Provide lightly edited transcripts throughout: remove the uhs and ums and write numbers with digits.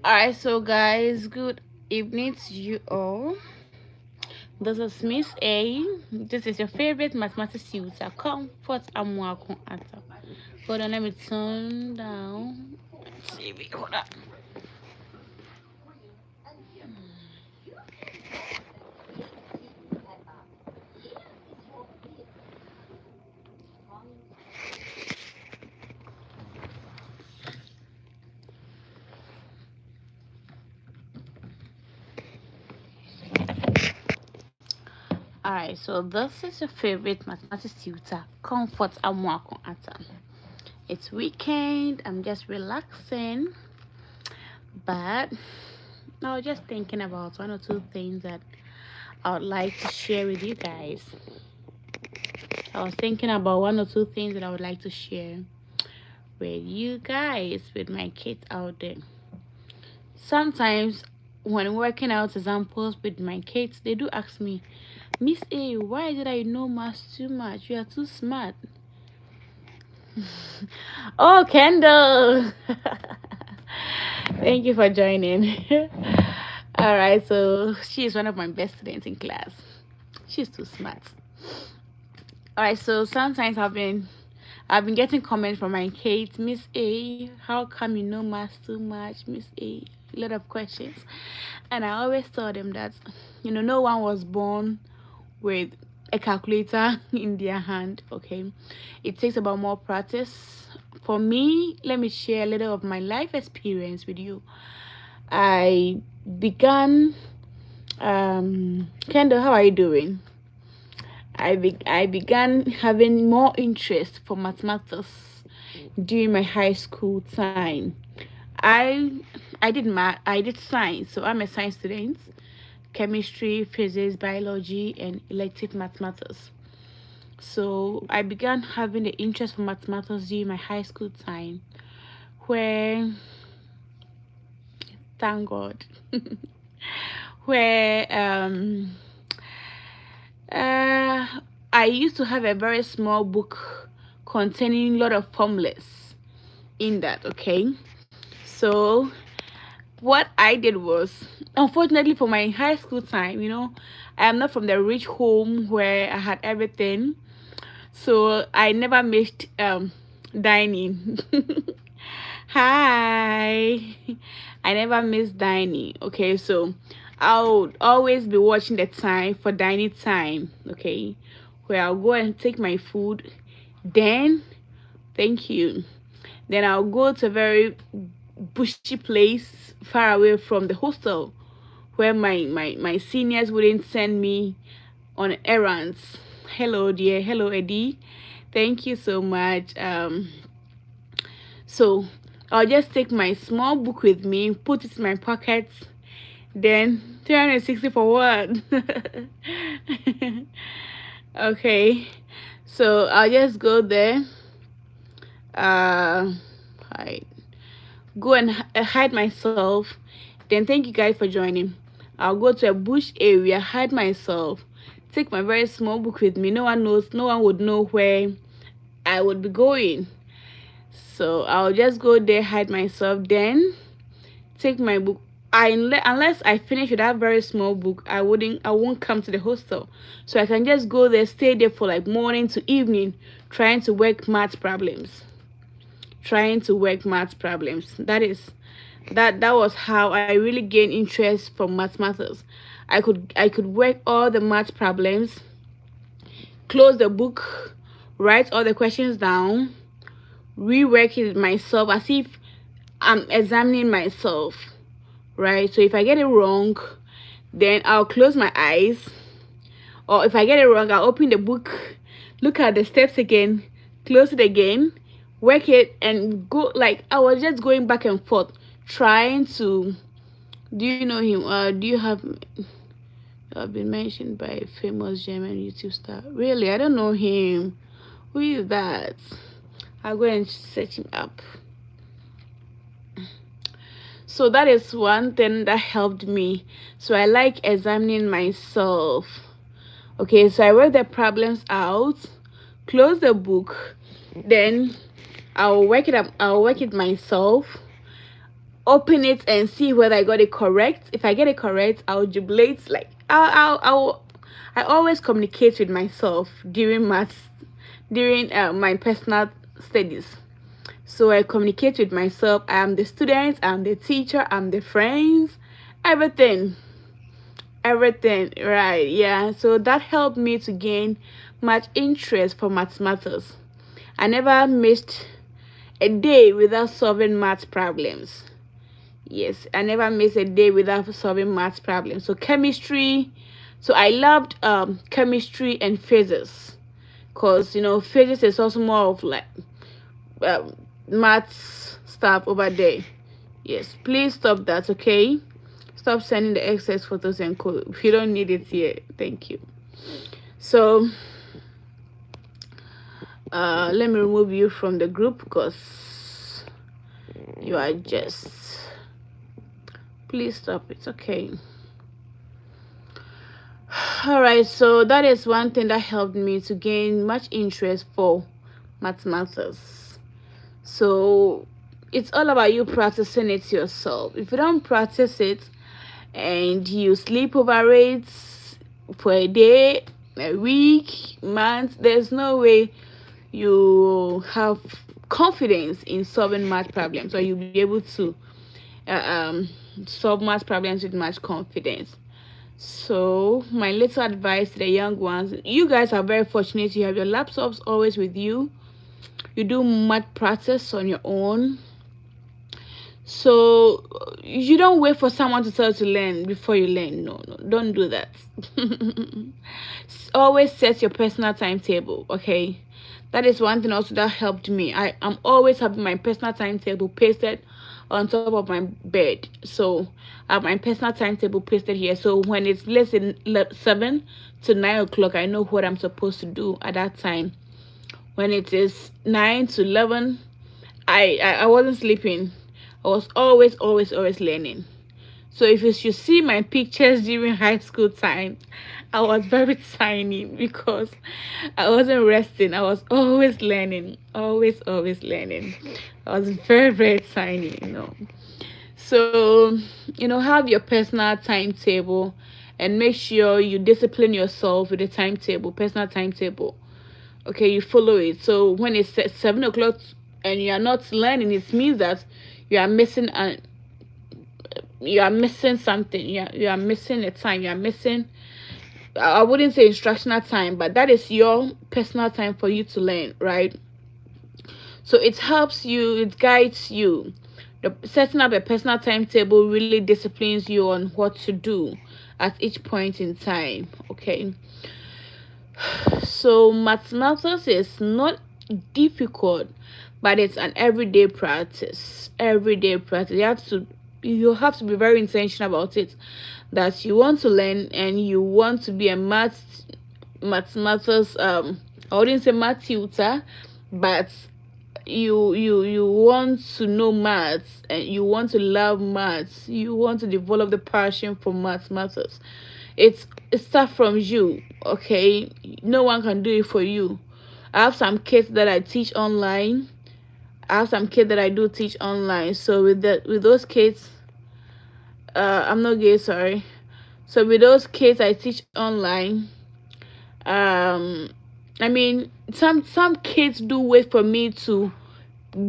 Alright, so guys, good evening to you all. This is Miss A. This is your favorite mathematics tutor, Comfort Amwako Ata. Hold on, let me turn down. TV. Hold on. Alright, so this is your favorite mathematics tutor, Comfort Amwako Ata. It's weekend, I'm just relaxing, but I was just thinking about one or two things that I would like to share with you guys. I was thinking about one or two things that I would like to share with you guys, with my kids out there. Sometimes when working out examples with my kids, they do ask me, Miss A, why is it that you know math too much? You are too smart. Oh, Kendall. Thank you for joining. All right, so she is one of my best students in class. She's too smart. All right, so sometimes I've been getting comments from my kids, Miss A, how come you know math too much, Miss A? A lot of questions. And I always tell them that, no one was born with a calculator in their hand, okay? It takes about more practice. For me, let me share a little of my life experience with you. I began, Kendall, how are you doing? I began having more interest for mathematics during my high school time. I did science, so I'm a science student, chemistry, physics, biology, and elective mathematics. So I began having the interest for mathematics during my high school time, where, thank God, where I used to have a very small book containing a lot of formulas in that, okay? So what I did was, unfortunately for my high school time, I am not from the rich home where I had everything. So I never missed dining. Hi. I never missed dining. Okay, so I would always be watching the time for dining time, okay, where I'll go and take my food. Then, thank you. Then I'll go to a very bushy place far away from the hostel where my seniors wouldn't send me on errands. Hello, dear. Hello, Eddie. Thank you so much. So I'll just take my small book with me, put it in my pocket. Then 360 for what? Okay, so I'll just go there, hide, go and hide myself. Then thank you guys for joining. I'll go to a bush area, hide myself, take my very small book with me. No one would know where I would be going. So I'll just go there, hide myself, then take my book. Unless I finish with that very small book, I won't come to the hostel. So I can just go there, stay there for like morning to evening, trying to work math problems. That was how I really gained interest for mathematics. I could work all the math problems, close the book, write all the questions down, rework it myself as if I'm examining myself, right? So if I get it wrong, then I'll close my eyes, or if I get it wrong, I'll open the book, look at the steps again, close it again, work it, and go. Like, I was just going back and forth trying to. Do you know him? Do you have been mentioned by a famous German YouTube star? Really? I don't know him. Who is that? I'll go and search him up. So that is one thing that helped me. So I like examining myself. Okay, so I work the problems out, close the book, then I'll work it myself, open it and see whether I got it correct. If I get it correct, I'll jubilate. Like I always communicate with myself during maths, during my personal studies. So I communicate with myself. I'm the student, I'm the teacher, I'm the friends, everything, right? Yeah. So that helped me to gain much interest for mathematics. I never missed a day without solving math problems. Yes, I never missed a day without solving math problems. So chemistry, so I loved chemistry and physics, because physics is also more of like math stuff over there. Yes, please stop that, okay? Stop sending the excess photos and code if you don't need it here. Thank you. So let me remove you from the group because you are just, please stop it, okay? All right, so that is one thing that helped me to gain much interest for mathematics. So it's all about you practicing it yourself. If you don't practice it and you sleep over it for a day, a week, month, there's no way you have confidence in solving math problems, or you'll be able to solve math problems with much confidence. So my little advice to the young ones: you guys are very fortunate. You have your laptops always with you. You do math practice on your own. So you don't wait for someone to tell you to learn before you learn. No, don't do that. Always set your personal timetable, okay? That is one thing also that helped me. I'm always having my personal timetable pasted on top of my bed. So I have my personal timetable pasted here. So when it's less than 7 to 9 o'clock, I know what I'm supposed to do at that time. When it is 9 to 11, I wasn't sleeping. I was always learning. So if you should see my pictures during high school time, I was very tiny because I wasn't resting. I was always learning, always learning. I was very tiny. So have your personal timetable and make sure you discipline yourself with a timetable, personal timetable. Okay, you follow it. So when it's 7 o'clock and you are not learning, it means that you are missing something. You are missing a time. You are missing, I wouldn't say instructional time, but that is your personal time for you to learn, right? So it helps you, it guides you. Setting up a personal timetable really disciplines you on what to do at each point in time, okay? So mathematics is not difficult, but it's an everyday practice. You have to be very intentional about it, that you want to learn and you want to be a mathematics I wouldn't say math tutor, but you want to know maths and you want to love maths. You want to develop the passion for mathematics. It starts from you, okay? No one can do it for you. I have some kids that I teach online. I have some kids that I do teach online. So with those kids, I'm not gay, sorry. So with those kids I teach online, I mean, some kids do wait for me to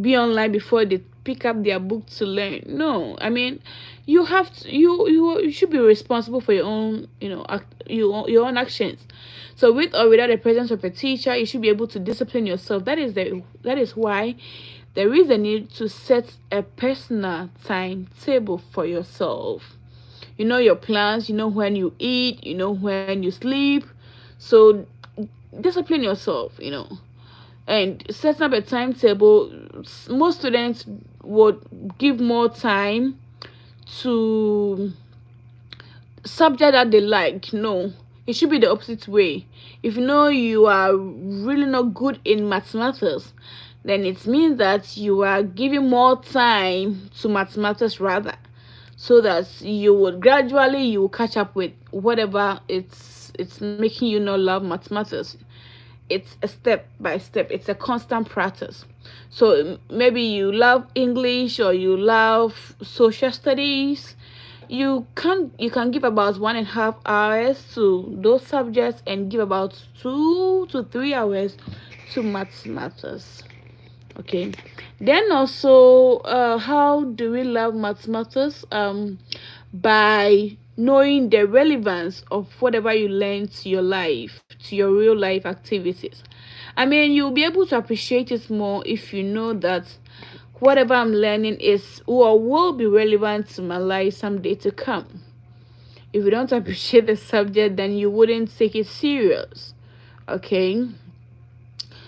be online before they pick up their book to learn. No, I mean, you have to, you should be responsible for your own, your own actions. So with or without the presence of a teacher, you should be able to discipline yourself. That is why there is a need to set a personal timetable for yourself. You know your plans, you know when you eat, you know when you sleep. So discipline yourself, and setting up a timetable. Most students would give more time to subject that they like. No, it should be the opposite way. If you are really not good in mathematics, then it means that you are giving more time to mathematics rather, so that you will gradually catch up with whatever it's making you not love mathematics. it's a step by step, it's a constant practice. So maybe you love English or you love social studies, you can give about 1.5 hours to those subjects and give about 2 to 3 hours to mathematics. Okay, then also, how do we love mathematics? By knowing the relevance of whatever you learn to your life, to your real life activities. I mean, you'll be able to appreciate it more if you know that whatever I'm learning is or will be relevant to my life someday to come. If you don't appreciate the subject, then you wouldn't take it serious. Okay,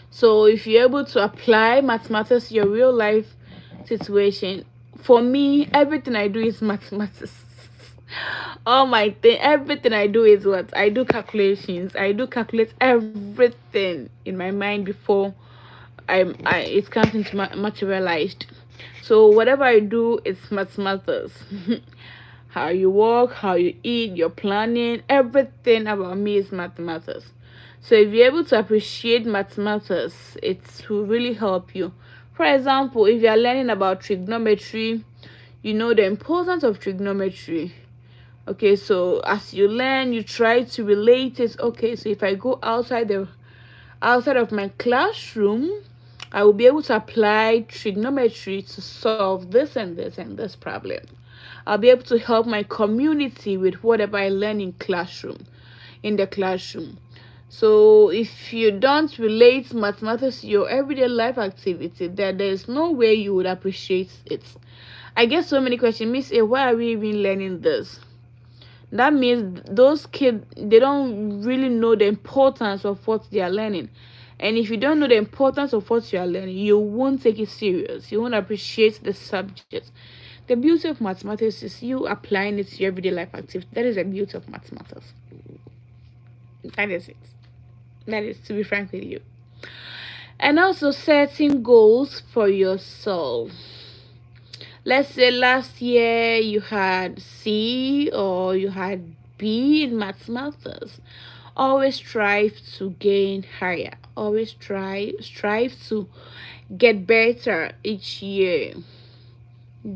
so if you're able to apply mathematics to your real life situation, for me, everything I do is mathematics. All my thing, everything I do is what I do calculations. I do calculate everything in my mind before it comes into materialized. So whatever I do, it's mathematics. How you walk, how you eat, your planning, everything about me is mathematics. So if you're able to appreciate mathematics, it will really help you. For example, if you are learning about trigonometry, you know the importance of trigonometry. Okay, so as you learn, you try to relate it. Okay, so if I go outside of my classroom, I will be able to apply trigonometry to solve this and this and this problem. I'll be able to help my community with whatever I learn in the classroom. So if you don't relate mathematics to your everyday life activity, then there's no way you would appreciate it. I get so many questions, Miss A, why are we even learning this? That means those kids, they don't really know the importance of what they are learning. And if you don't know the importance of what you are learning, you won't take it serious. You won't appreciate the subject. The beauty of mathematics is you applying it to your everyday life activity. That is the beauty of mathematics. That is it. That is, to be frank with you. And also setting goals for yourself. Let's say last year you had C or you had B in mathematics. Always strive to gain higher. Always strive to get better each year.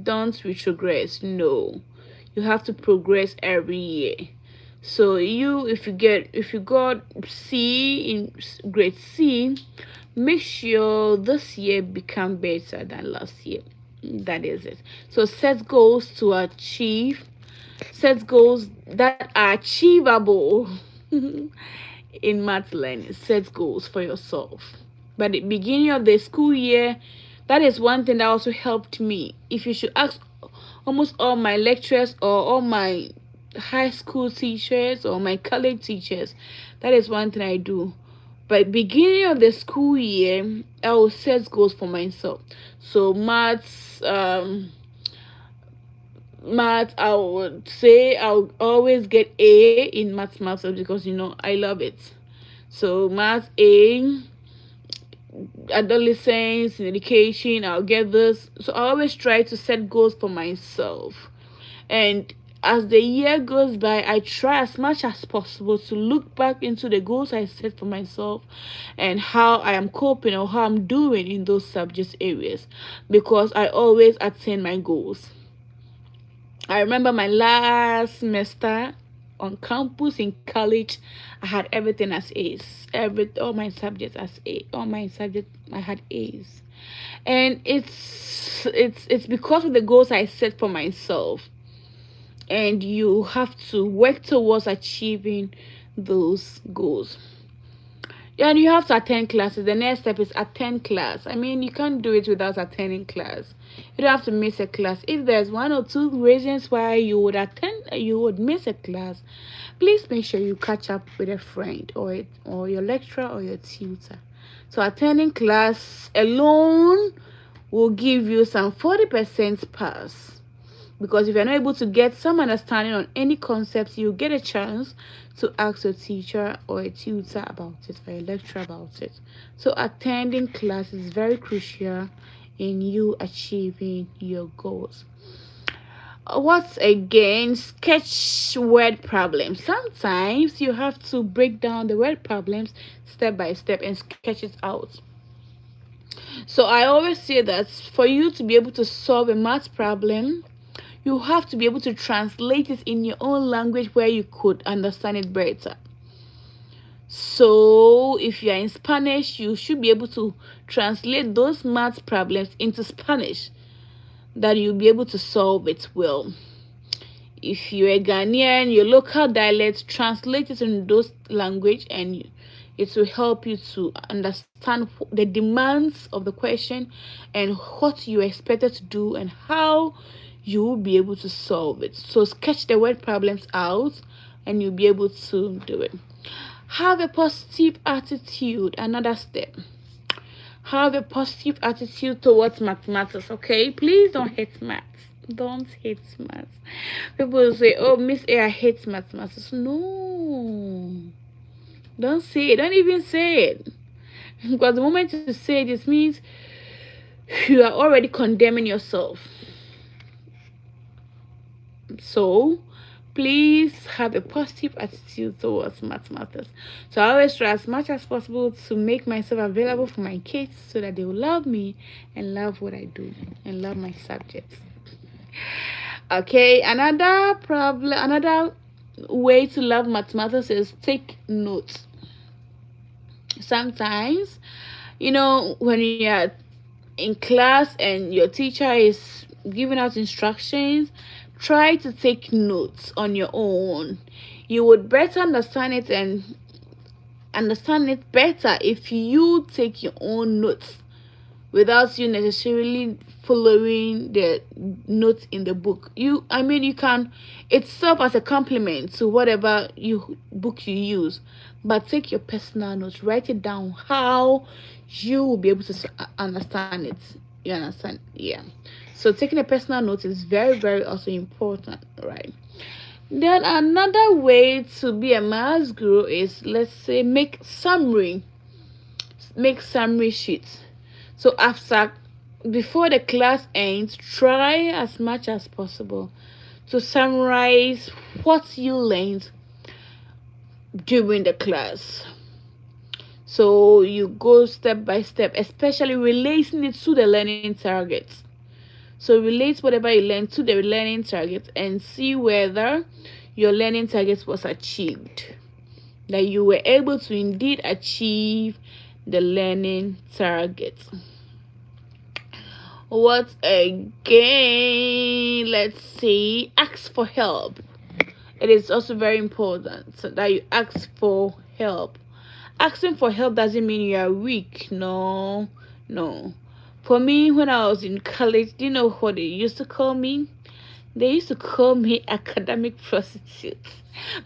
Don't retrogress. No, you have to progress every year. So if you got C in grade C, make sure this year become better than last year. That is it. So set goals to achieve. Set goals that are achievable. In math learning, set goals for yourself. By the beginning of the school year, that is one thing that also helped me. If you should ask almost all my lecturers or all my high school teachers or my college teachers, that is one thing I do. By beginning of the school year, I will set goals for myself. So maths, I would say I'll always get A in mathematics because I love it. So math A, adolescence, in education, I'll get this. So I always try to set goals for myself. And as the year goes by, I try as much as possible to look back into the goals I set for myself and how I am coping or how I'm doing in those subject areas, because I always attain my goals. I remember my last semester on campus in college, I had everything as A's. All my subjects as A. All my subjects I had A's. And it's because of the goals I set for myself. And you have to work towards achieving those goals. And you have to attend classes. The next step is attend class. I mean, you can't do it without attending class. You don't have to miss a class. If there's 1 or 2 reasons why you would miss a class, please make sure you catch up with a friend or your lecturer or your tutor. So attending class alone will give you some 40% pass. Because if you're not able to get some understanding on any concepts, you get a chance to ask your teacher or a tutor about it or a lecturer about it. So attending class is very crucial in you achieving your goals. What again? Sketch word problems. Sometimes you have to break down the word problems step by step and sketch it out. So I always say that for you to be able to solve a math problem, you have to be able to translate it in your own language where you could understand it better. So if you are in Spanish, you should be able to translate those math problems into Spanish that you'll be able to solve it well. If you're a Ghanaian, your local dialect, translate it in those language, and it will help you to understand the demands of the question and what you expected to do and how you will be able to solve it. So sketch the word problems out and you'll be able to do it. Have a positive attitude. Another step. Have a positive attitude towards mathematics. Okay, please don't hate maths. Don't hate maths. People say, oh, Miss A, I hate mathematics. No, don't say it. Don't even say it, because the moment you say this means you are already condemning yourself. So please have a positive attitude towards mathematics. So I always try as much as possible to make myself available for my kids so that they will love me and love what I do and love my subjects. Okay, another way to love mathematics is take notes. Sometimes, when you are in class and your teacher is giving out instructions, try to take notes on your own. You would better understand it and understand it better if you take your own notes without you necessarily following the notes in the book. You can, it serves as a compliment to whatever book you use, but take your personal notes, write it down how you will be able to understand it. You understand? Yeah. So taking a personal note is very, very also important, right? Then another way to be a maths guru is, let's say, make summary sheets. So before the class ends, try as much as possible to summarize what you learned during the class. So you go step by step, especially relating it to the learning targets. So relate whatever you learned to the learning target and see whether your learning target was achieved, that you were able to indeed achieve the learning target. What again? Let's see. Ask for help. It is also very important that you ask for help. Asking for help doesn't mean you are weak. No. For me, when I was in college, do you know what they used to call me? They used to call me academic prostitute,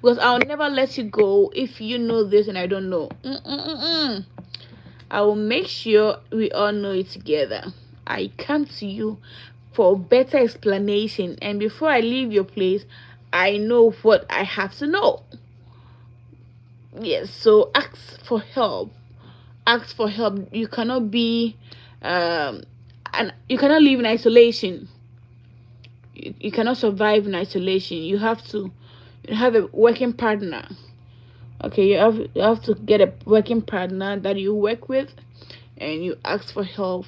because I'll never let you go if you know this and I don't know. I will make sure we all know it together. I come to you for better explanation, and before I leave your place, I know what I have to know. Yes, so ask for help. You cannot be and you cannot live in isolation. You cannot survive in isolation. You have to have a working partner. Okay, you have to get a working partner that you work with, and you ask for help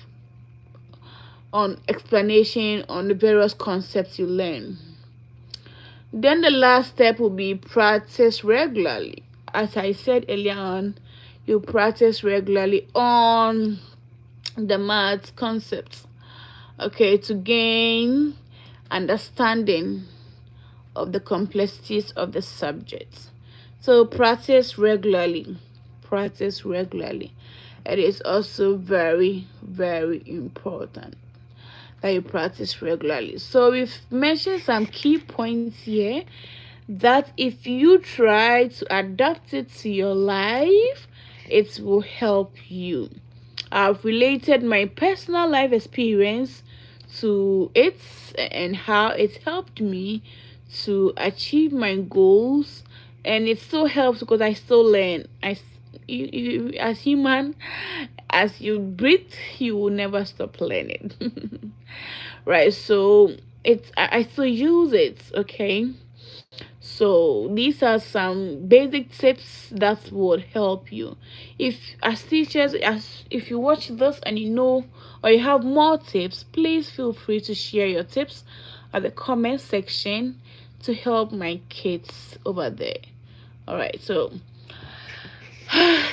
on explanation on the various concepts you learn. Then the last step will be practice regularly. As I said earlier on, you practice regularly on the math concepts, okay, to gain understanding of the complexities of the subject. So practice regularly. It is also very, very important that you practice regularly. So we've mentioned some key points here that if you try to adapt it to your life, it will help you. I've related my personal life experience to it and how it helped me to achieve my goals, and it still helps because I still learn. You, as human, as you breathe, you will never stop learning. Right? So I still use it. Okay, so these are some basic tips that would help you. If as teachers, as if you watch this and you know or you have more tips, please feel free to share your tips at the comment section to help my kids over there. All right, so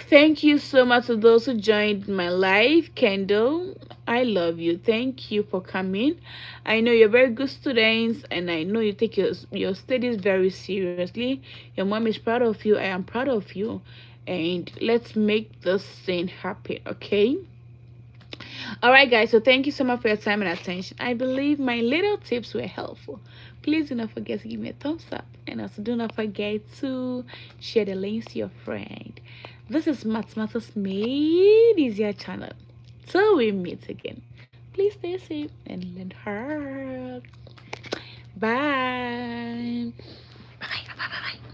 thank you so much to those who joined my live. Kendall, I love you. Thank you for coming. I know you're very good students, and I know you take your studies very seriously. Your mom is proud of you. I am proud of you. And let's make this thing happen, okay? All right, guys, so thank you so much for your time and attention. I believe my little tips were helpful. Please do not forget to give me a thumbs up, and also do not forget to share the links to your friend. This is Mathematics Made Easier channel. Till we meet again, please stay safe and learn hard. Bye. Bye. Bye. Bye. Bye. Bye.